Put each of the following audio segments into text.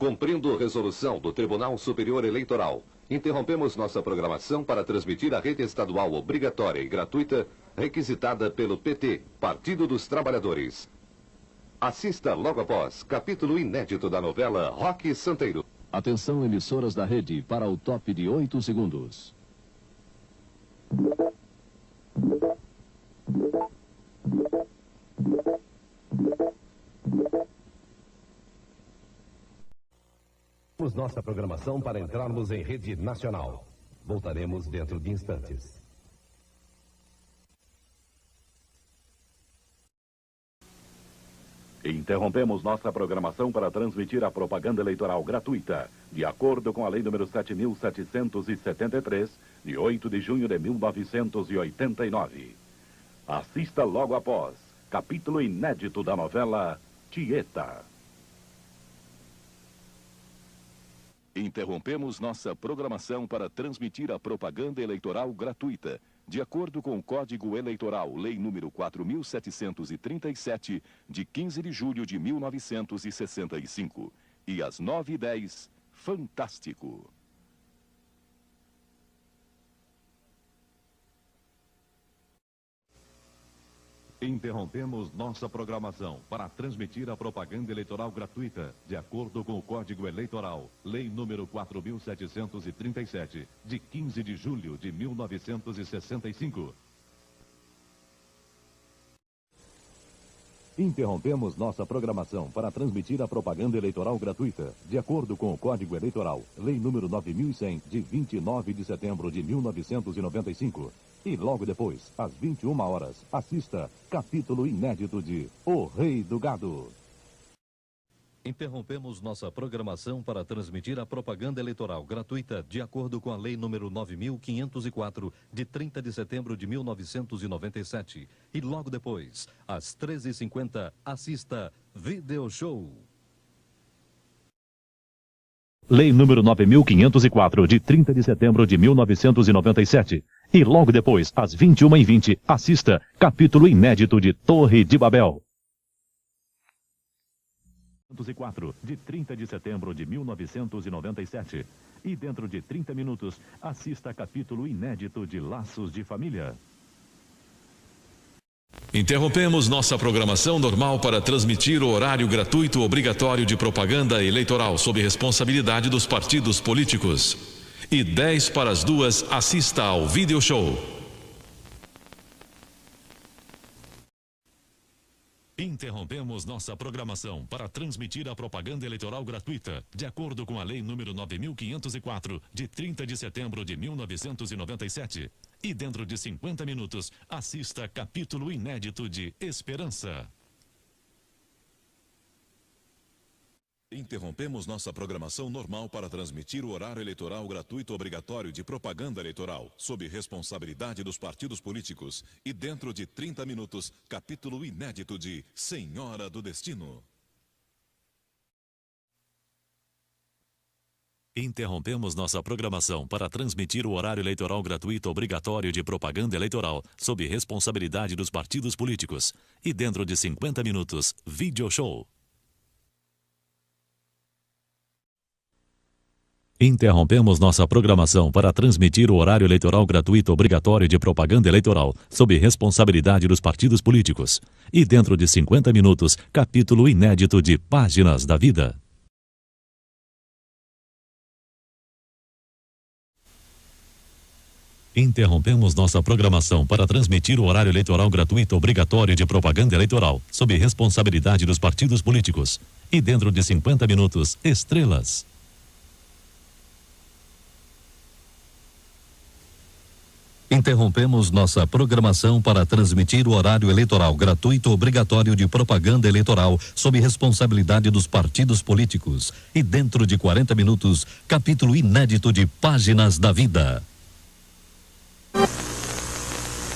Cumprindo resolução do Tribunal Superior Eleitoral, interrompemos nossa programação para transmitir a rede estadual obrigatória e gratuita, requisitada pelo PT, Partido dos Trabalhadores. Assista logo após capítulo inédito da novela Roque Santeiro. Atenção, emissoras da rede, para o top de 8 segundos. Nossa programação para entrarmos em rede nacional. Voltaremos dentro de instantes. Interrompemos nossa programação para transmitir a propaganda eleitoral gratuita, de acordo com a Lei nº 7.773, de 8 de junho de 1989. Assista logo após, capítulo inédito da novela Tieta. Interrompemos nossa programação para transmitir a propaganda eleitoral gratuita, de acordo com o Código Eleitoral, Lei número 4.737, de 15 de julho de 1965. E às 9h10, Fantástico. Interrompemos nossa programação para transmitir a propaganda eleitoral gratuita, de acordo com o Código Eleitoral, Lei número 4.737, de 15 de julho de 1965. Interrompemos nossa programação para transmitir a propaganda eleitoral gratuita, de acordo com o Código Eleitoral, Lei número 9.100, de 29 de setembro de 1995. E logo depois, às 21 horas, assista capítulo inédito de O Rei do Gado. Interrompemos nossa programação para transmitir a propaganda eleitoral gratuita de acordo com a Lei nº 9.504, de 30 de setembro de 1997. E logo depois, às 13h50, assista Video Show. Lei número 9.504, de 30 de setembro de 1997. E logo depois, às 21h20, assista capítulo inédito de Torre de Babel. 1904, de 30 de setembro de 1997. E dentro de 30 minutos, assista capítulo inédito de Laços de Família. Interrompemos nossa programação normal para transmitir o horário gratuito obrigatório de propaganda eleitoral sob responsabilidade dos partidos políticos. E 1:50, assista ao Video Show. Interrompemos nossa programação para transmitir a propaganda eleitoral gratuita, de acordo com a Lei número 9.504, de 30 de setembro de 1997. E dentro de 50 minutos, assista capítulo inédito de Esperança. Interrompemos nossa programação normal para transmitir o horário eleitoral gratuito obrigatório de propaganda eleitoral, sob responsabilidade dos partidos políticos. E dentro de 30 minutos, capítulo inédito de Senhora do Destino. Interrompemos nossa programação para transmitir o horário eleitoral gratuito obrigatório de propaganda eleitoral, sob responsabilidade dos partidos políticos. E dentro de 50 minutos, Video Show. Interrompemos nossa programação para transmitir o horário eleitoral gratuito obrigatório de propaganda eleitoral, sob responsabilidade dos partidos políticos. E dentro de 50 minutos, capítulo inédito de Páginas da Vida. Interrompemos nossa programação para transmitir o horário eleitoral gratuito obrigatório de propaganda eleitoral, sob responsabilidade dos partidos políticos. E dentro de 50 minutos, Estrelas. Interrompemos nossa programação para transmitir o horário eleitoral gratuito obrigatório de propaganda eleitoral sob responsabilidade dos partidos políticos. E dentro de 40 minutos, capítulo inédito de Páginas da Vida.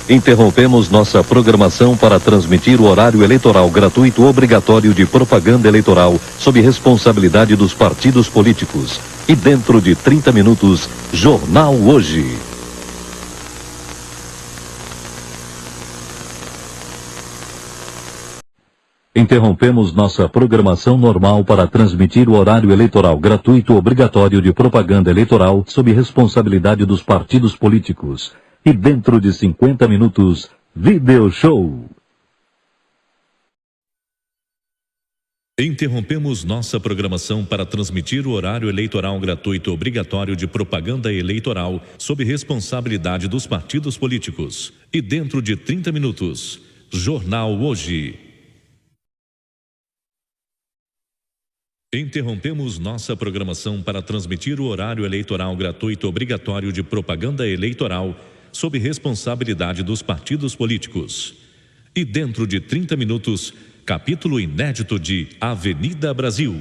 Interrompemos nossa programação para transmitir o horário eleitoral gratuito obrigatório de propaganda eleitoral sob responsabilidade dos partidos políticos. E dentro de 30 minutos, Jornal Hoje. Interrompemos nossa programação normal para transmitir o horário eleitoral gratuito obrigatório de propaganda eleitoral sob responsabilidade dos partidos políticos. E dentro de 50 minutos, Video Show. Interrompemos nossa programação para transmitir o horário eleitoral gratuito obrigatório de propaganda eleitoral sob responsabilidade dos partidos políticos. E dentro de 30 minutos, Jornal Hoje. Interrompemos nossa programação para transmitir o horário eleitoral gratuito obrigatório de propaganda eleitoral sob responsabilidade dos partidos políticos. E dentro de 30 minutos, capítulo inédito de Avenida Brasil.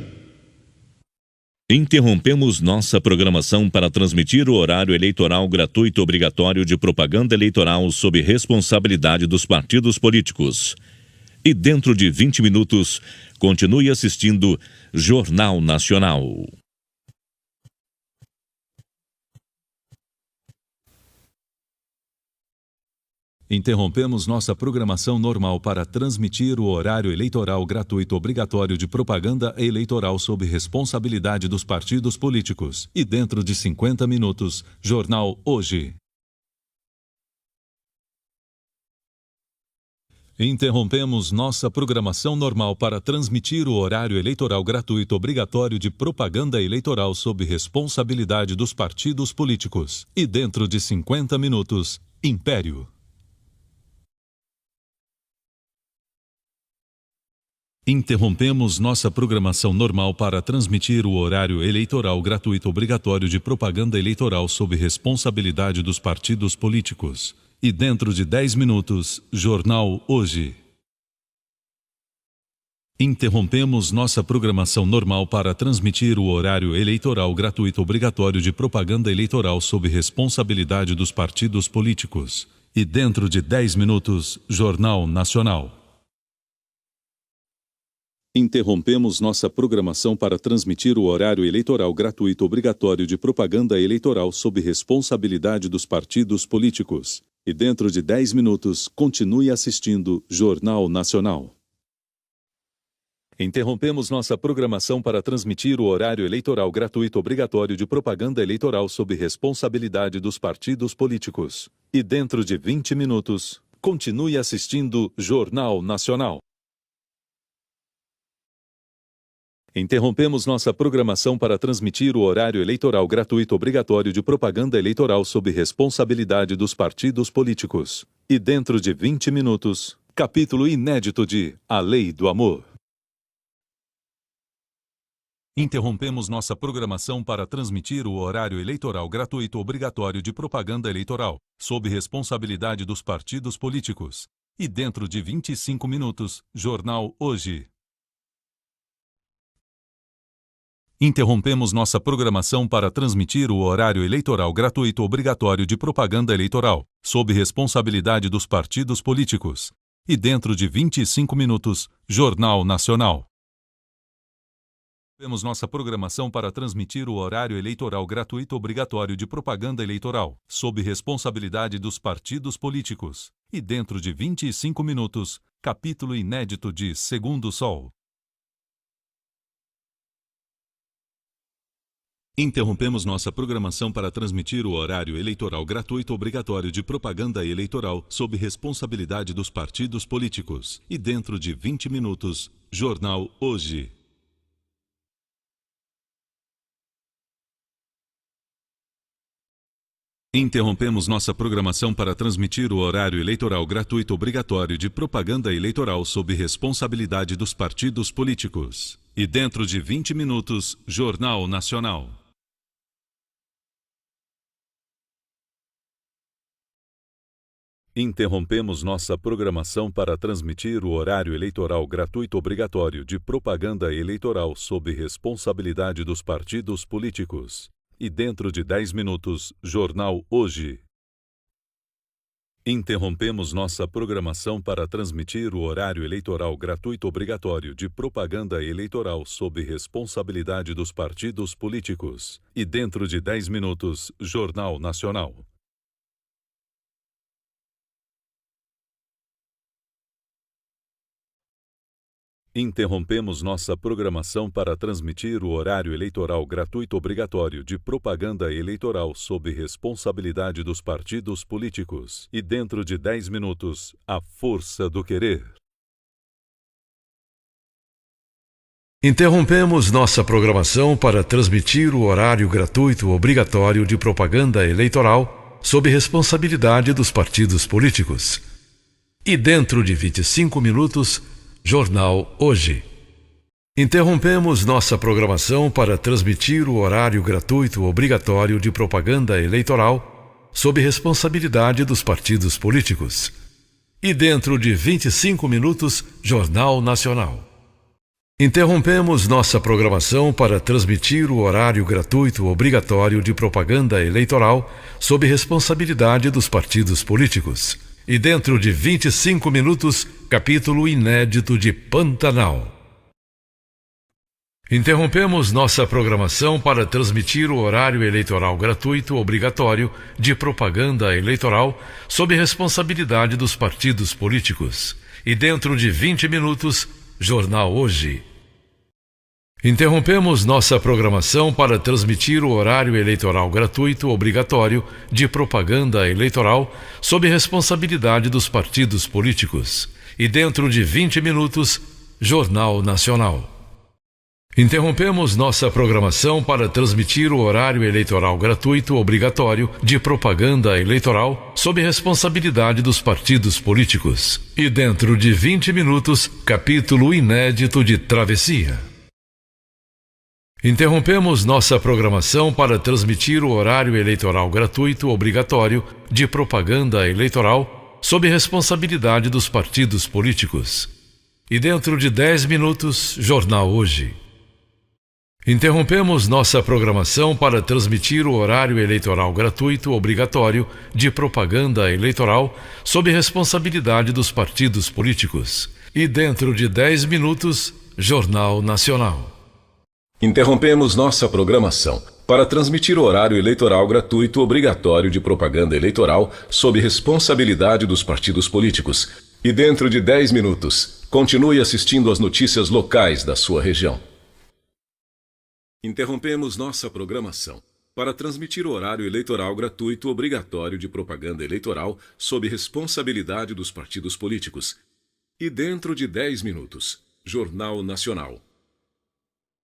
Interrompemos nossa programação para transmitir o horário eleitoral gratuito obrigatório de propaganda eleitoral sob responsabilidade dos partidos políticos. E dentro de 20 minutos, continue assistindo Jornal Nacional. Interrompemos nossa programação normal para transmitir o horário eleitoral gratuito obrigatório de propaganda eleitoral sob responsabilidade dos partidos políticos. E dentro de 50 minutos, Jornal Hoje. Interrompemos nossa programação normal para transmitir o horário eleitoral gratuito obrigatório de propaganda eleitoral sob responsabilidade dos partidos políticos. E dentro de 50 minutos, Império. Interrompemos nossa programação normal para transmitir o horário eleitoral gratuito obrigatório de propaganda eleitoral sob responsabilidade dos partidos políticos. E dentro de 10 minutos, Jornal Hoje. Interrompemos nossa programação normal para transmitir o horário eleitoral gratuito obrigatório de propaganda eleitoral sob responsabilidade dos partidos políticos. E dentro de 10 minutos, Jornal Nacional. Interrompemos nossa programação para transmitir o horário eleitoral gratuito obrigatório de propaganda eleitoral sob responsabilidade dos partidos políticos. E dentro de 10 minutos, continue assistindo Jornal Nacional. Interrompemos nossa programação para transmitir o horário eleitoral gratuito obrigatório de propaganda eleitoral sob responsabilidade dos partidos políticos. E dentro de 20 minutos, continue assistindo Jornal Nacional. Interrompemos nossa programação para transmitir o horário eleitoral gratuito obrigatório de propaganda eleitoral sob responsabilidade dos partidos políticos. E dentro de 20 minutos, capítulo inédito de A Lei do Amor. Interrompemos nossa programação para transmitir o horário eleitoral gratuito obrigatório de propaganda eleitoral sob responsabilidade dos partidos políticos. E dentro de 25 minutos, Jornal Hoje. Interrompemos nossa programação para transmitir o horário eleitoral gratuito obrigatório de propaganda eleitoral, sob responsabilidade dos partidos políticos. E dentro de 25 minutos, Jornal Nacional. Interrompemos nossa programação para transmitir o horário eleitoral gratuito obrigatório de propaganda eleitoral, sob responsabilidade dos partidos políticos. E dentro de 25 minutos, capítulo inédito de Segundo Sol. Interrompemos nossa programação para transmitir o horário eleitoral gratuito obrigatório de propaganda eleitoral sob responsabilidade dos partidos políticos. E dentro de 20 minutos, Jornal Hoje. Interrompemos nossa programação para transmitir o horário eleitoral gratuito obrigatório de propaganda eleitoral sob responsabilidade dos partidos políticos. E dentro de 20 minutos, Jornal Nacional. Interrompemos nossa programação para transmitir o horário eleitoral gratuito obrigatório de propaganda eleitoral sob responsabilidade dos partidos políticos. E dentro de 10 minutos, Jornal Hoje. Interrompemos nossa programação para transmitir o horário eleitoral gratuito obrigatório de propaganda eleitoral sob responsabilidade dos partidos políticos. E dentro de 10 minutos, Jornal Nacional. Interrompemos nossa programação para transmitir o horário eleitoral gratuito obrigatório de propaganda eleitoral sob responsabilidade dos partidos políticos. E dentro de 10 minutos, a força do querer. Interrompemos nossa programação para transmitir o horário gratuito obrigatório de propaganda eleitoral sob responsabilidade dos partidos políticos. E dentro de 25 minutos, Jornal Hoje. Interrompemos nossa programação para transmitir o horário gratuito obrigatório de propaganda eleitoral sob responsabilidade dos partidos políticos. E dentro de 25 minutos, Jornal Nacional. Interrompemos nossa programação para transmitir o horário gratuito obrigatório de propaganda eleitoral sob responsabilidade dos partidos políticos. E dentro de 25 minutos, capítulo inédito de Pantanal. Interrompemos nossa programação para transmitir o horário eleitoral gratuito obrigatório de propaganda eleitoral sob responsabilidade dos partidos políticos. E dentro de 20 minutos, Jornal Hoje. Interrompemos nossa programação para transmitir o horário eleitoral gratuito obrigatório de propaganda eleitoral sob responsabilidade dos partidos políticos. E dentro de 20 minutos, Jornal Nacional. Interrompemos nossa programação para transmitir o horário eleitoral gratuito obrigatório de propaganda eleitoral sob responsabilidade dos partidos políticos. E dentro de 20 minutos, capítulo inédito de Travessia. Interrompemos nossa programação para transmitir o horário eleitoral gratuito obrigatório de propaganda eleitoral sob responsabilidade dos partidos políticos. E dentro de 10 minutos, Jornal Hoje. Interrompemos nossa programação para transmitir o horário eleitoral gratuito obrigatório de propaganda eleitoral sob responsabilidade dos partidos políticos. E dentro de 10 minutos, Jornal Nacional. Interrompemos nossa programação para transmitir o horário eleitoral gratuito obrigatório de propaganda eleitoral sob responsabilidade dos partidos políticos. E dentro de 10 minutos, continue assistindo às notícias locais da sua região. Interrompemos nossa programação para transmitir o horário eleitoral gratuito obrigatório de propaganda eleitoral sob responsabilidade dos partidos políticos. E dentro de 10 minutos, Jornal Nacional.